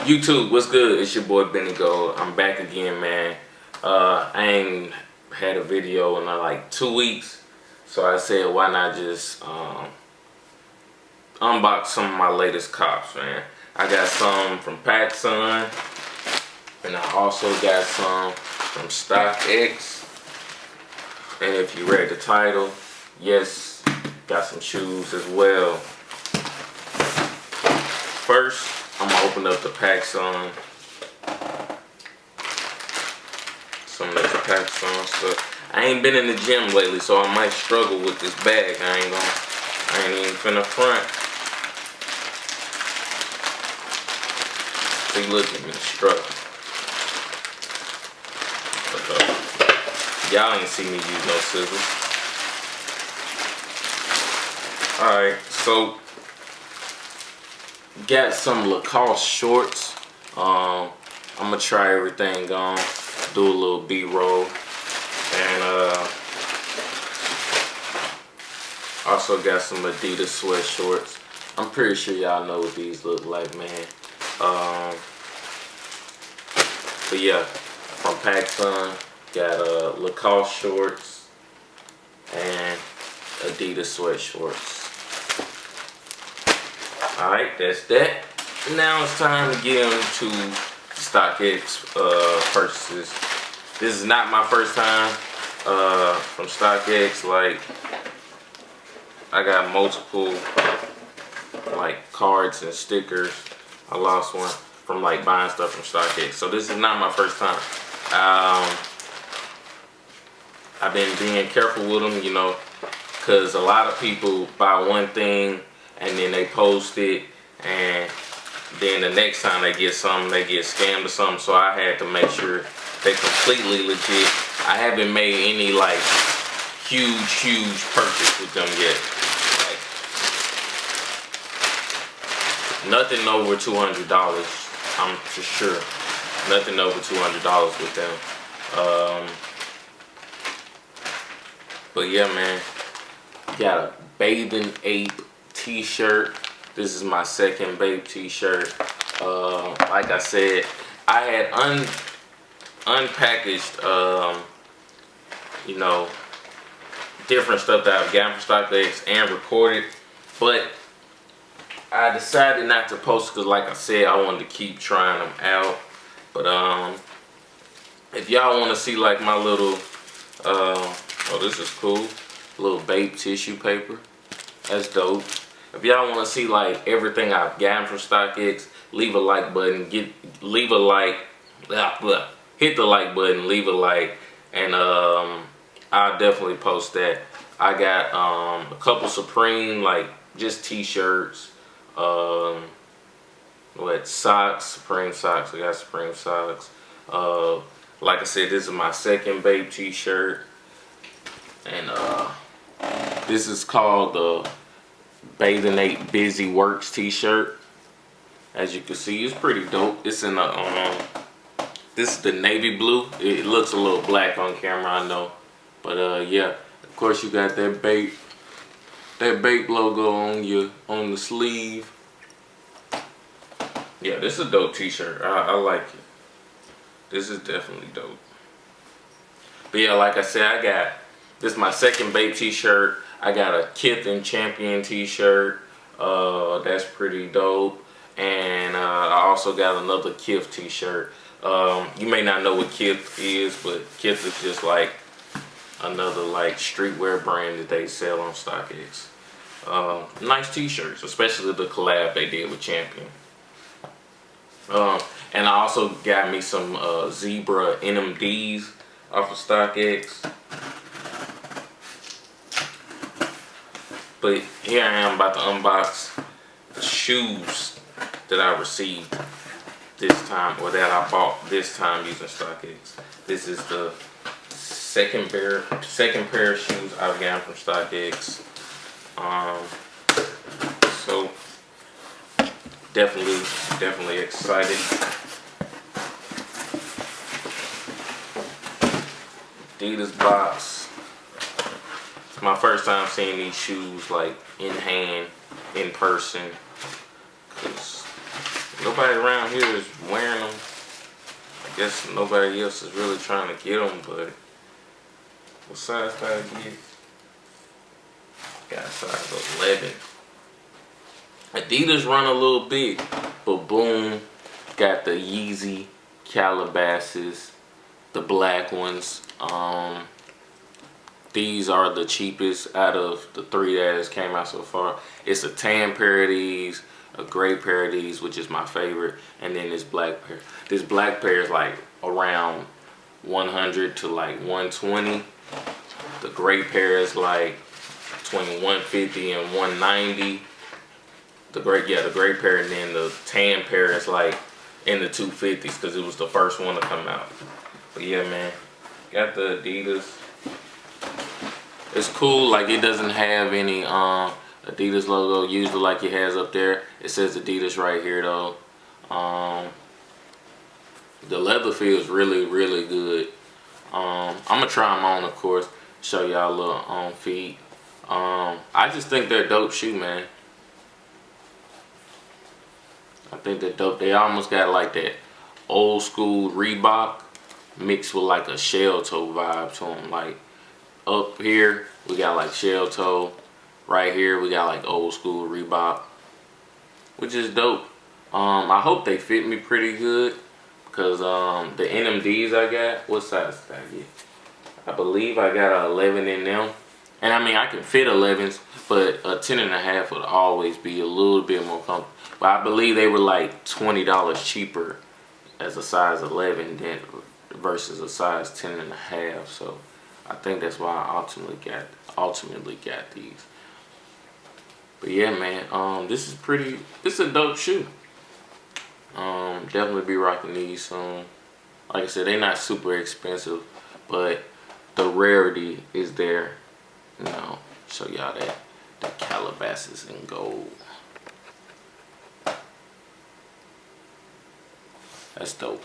YouTube, what's good? It's your boy Benny Gold. I'm back again, man. I ain't had a video in like 2 weeks, so I said why not just unbox some of my latest cops, man. I got some from PacSun, and I also got some from StockX. And if you read the title, yes, got some shoes as well. First, I'm gonna open up the PacSun. Some of the PacSun stuff. I ain't been in the gym lately, so I might struggle with this bag. I ain't even finna front. See, look at me struggle. But, y'all ain't see me use no scissors. Alright, so got some Lacoste shorts. I'm gonna try everything on, do a little B-roll, and also got some Adidas sweat shorts. I'm pretty sure y'all know what these look like, man. But yeah, from PacSun, got Lacoste shorts and Adidas sweat shorts. Alright, that's that. Now it's time to get into StockX purchases. This is not my first time from StockX. Like, I got multiple like cards and stickers. I lost one from like buying stuff from StockX. So this is not my first time. I've been being careful with them, you know, because a lot of people buy one thing and then they post it, and then the next time they get something, they get scammed or something. So I had to make sure they completely legit. I haven't made any like huge purchase with them yet. Like, nothing over $200. I'm for sure. Nothing over $200 with them. But yeah, man, got a Bathing Ape t-shirt. This is my second BAPE t-shirt. Like I said, I had unpackaged, you know, different stuff that I've gotten from StockX and recorded, but I decided not to post because, like I said, I wanted to keep trying them out. But if y'all want to see like my little, oh, this is cool, little BAPE tissue paper. That's dope. If y'all want to see like everything I've gotten from StockX, leave a like button. Leave a like. Hit the like button. Leave a like, and I'll definitely post that. I got a couple Supreme, like just t-shirts. What, socks? Supreme socks. I got Supreme socks. Like I said, this is my second BAPE t-shirt, and this is called the Bathing Ape Busy Works t-shirt. As you can see, it's pretty dope. It's in a this is the navy blue. It looks a little black on camera, I know, but yeah. Of course, you got that BAPE logo on the sleeve. Yeah, this is a dope t-shirt. I like it. This is definitely dope. But yeah, like I said, this is my second BAPE t-shirt. I got a Kith and Champion t-shirt. That's pretty dope. And I also got another Kith t-shirt. You may not know what Kith is, but Kith is just like another like streetwear brand that they sell on StockX. Nice t-shirts, especially the collab they did with Champion. And I also got me some Zebra NMDs off of StockX. But here I am about to unbox the shoes that I received this time, or that I bought this time using StockX. This is the second pair of shoes I've gotten from StockX. So definitely excited. Adidas box. It's my first time seeing these shoes like in hand, in person. 'Cause nobody around here is wearing them. I guess nobody else is really trying to get them, but what size did I get? Got size 11. Adidas run a little bit, but boom, got the Yeezy Calabasas, the black ones. These are the cheapest out of the 3 that has came out so far. It's a tan pair of these, a gray pair of these, which is my favorite, and then this black pair. This black pair is like around 100 to like 120. The gray pair is like between 150 and 190. The gray pair, and then the tan pair is like in the 250s because it was the first one to come out. But yeah, man, got the Adidas. It's cool, like it doesn't have any Adidas logo usually like it has up there. It says Adidas right here though. The leather feels really, really good. I'm gonna try them on, of course, show y'all a little feet. I just think they're a dope shoe, man. I think they're dope. They almost got like that old school Reebok mixed with like a shell toe vibe to them. Like up here we got like shell toe, right here we got like old school Reebok, which is dope. I hope they fit me pretty good because the NMDs I got, what size did I get? I believe I got an 11 in them, and I mean I can fit 11s, but a 10.5 would always be a little bit more comfortable. But I believe they were like $20 cheaper as a size 11 than versus a size 10.5. So I think that's why I ultimately got these. But yeah, man, this is a dope shoe. Definitely be rocking these soon. Like I said, they're not super expensive, but the rarity is there. You know, show y'all that the Calabasas in gold. That's dope.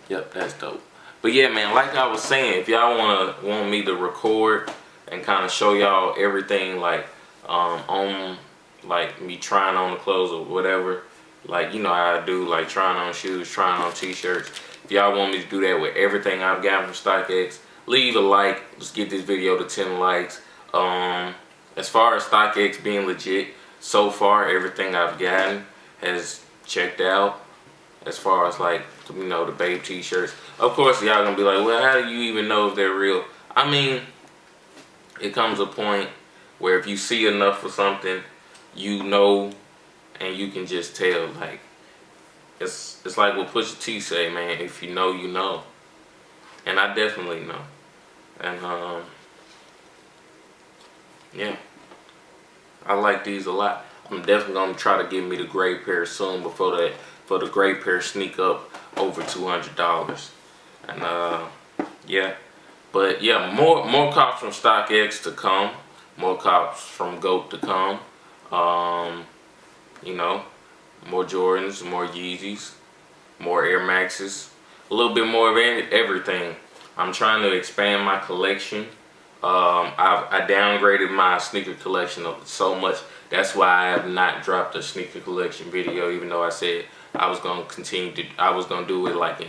Yep, that's dope. But yeah, man, like I was saying, if y'all want me to record and kind of show y'all everything, like on like me trying on the clothes or whatever, like you know how I do, like trying on shoes, trying on t-shirts. If y'all want me to do that with everything I've gotten from StockX, leave a like. Let's get this video to 10 likes. As far as StockX being legit, so far everything I've gotten has checked out. As far as like, you know, the BAPE t-shirts. Of course, y'all gonna be like, well, how do you even know if they're real? I mean, it comes a point where if you see enough for something, you know, and you can just tell. Like, it's like what Pusha T say, man. If you know, you know. And I definitely know. And yeah, I like these a lot. I'm definitely gonna try to get me the gray pair soon before the gray pair sneak up over $200. And yeah, but yeah, more cops from StockX to come, more cops from GOAT to come. You know, more Jordans, more Yeezys, more Air Maxes, a little bit more of everything. I'm trying to expand my collection. I downgraded my sneaker collection so much. That's why I have not dropped a sneaker collection video, even though I said I was gonna I was gonna do it like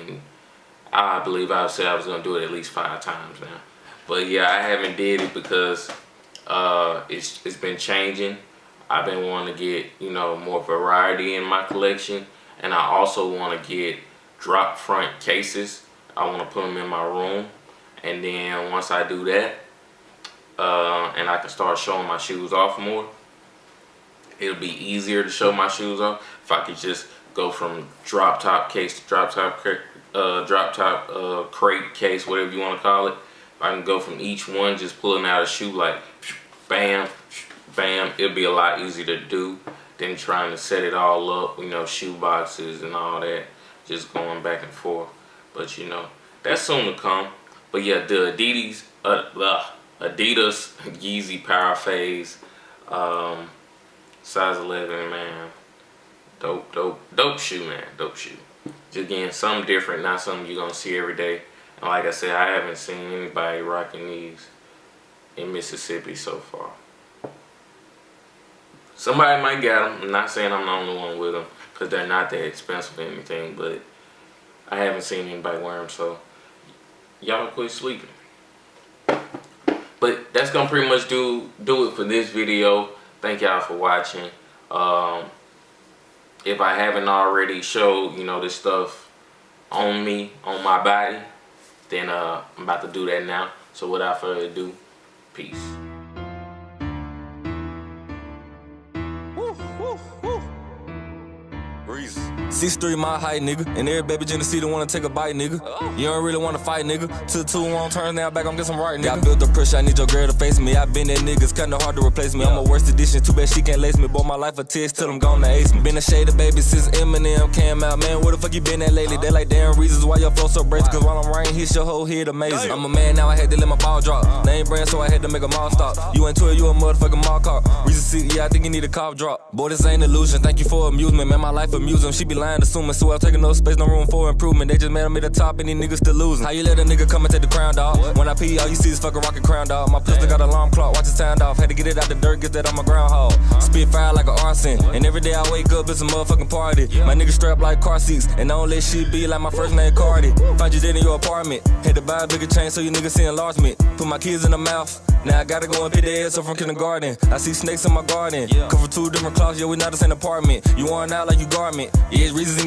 I believe I said I was gonna do it at least 5 times now. But yeah, I haven't did it because it's been changing. I've been wanting to get, you know, more variety in my collection, and I also want to get drop front cases. I want to put them in my room, and then once I do that, and I can start showing my shoes off more, it'll be easier to show my shoes off if I could just go from drop top case to drop top crate case, whatever you want to call it. If I can go from each one just pulling out a shoe like bam, bam, it'll be a lot easier to do than trying to set it all up, you know, shoe boxes and all that, just going back and forth. But you know, that's soon to come. But yeah, the Adidas Yeezy Paraphase size 11, man. Dope shoe, man. Dope shoe. Just again, something different, not something you're gonna see every day. And like I said, I haven't seen anybody rocking these in Mississippi so far. Somebody might get them. I'm not saying I'm the only one with them because they're not that expensive or anything, but I haven't seen anybody wear them, so y'all quit sleeping. But that's gonna pretty much do it for this video. Thank y'all for watching. If I haven't already showed, you know, this stuff on me, on my body, then I'm about to do that now. So without further ado, peace. 6'3" my height, nigga. And every baby Genesee don't wanna take a bite, nigga. You don't really wanna fight, nigga. Till 2 wrong turns, now back, I'm get some right, nigga. I built the pressure, I need your girl to face me. I been that nigga, it's kinda hard to replace me. I'm a worst edition, too bad she can't lace me. Boy, my life a test till I'm gonna ace me. Been a shade of baby since Eminem came out, man. Where the fuck you been at lately? They like damn reasons why your flow so brazy. Cause while I'm writing, hits your whole head amazing. I'm a man now, I had to let my ball drop. Name brand, so I had to make a mall stop. You ain't to it, you a motherfucking mall car. Reason C, yeah, I think you need a cough drop. Boy, this ain't illusion, thank you for amusement. Man, my life amusing. She be lying, assuming. So I'm taking no space, no room for improvement. They just made him at the top and these niggas still losing. How you let a nigga come and take the crown, dog? When I pee, all you see is fucking rocket crown, dog. My pistol got alarm clock, watch it sound off. Had to get it out the dirt, get that on my groundhog. Spit fire like an arson. And every day I wake up, it's a motherfucking party. My niggas strapped like car seats. And I don't let shit be like my first name Cardi. Find you dead in your apartment. Had to buy a bigger chain so you niggas see enlargement. Put my kids in the mouth. Now I gotta go and pick their ass up from kindergarten. I see snakes in my garden. Come from 2 different closets, yeah, we not the same apartment. You worn out like you garment. Yeah, it's reasons in this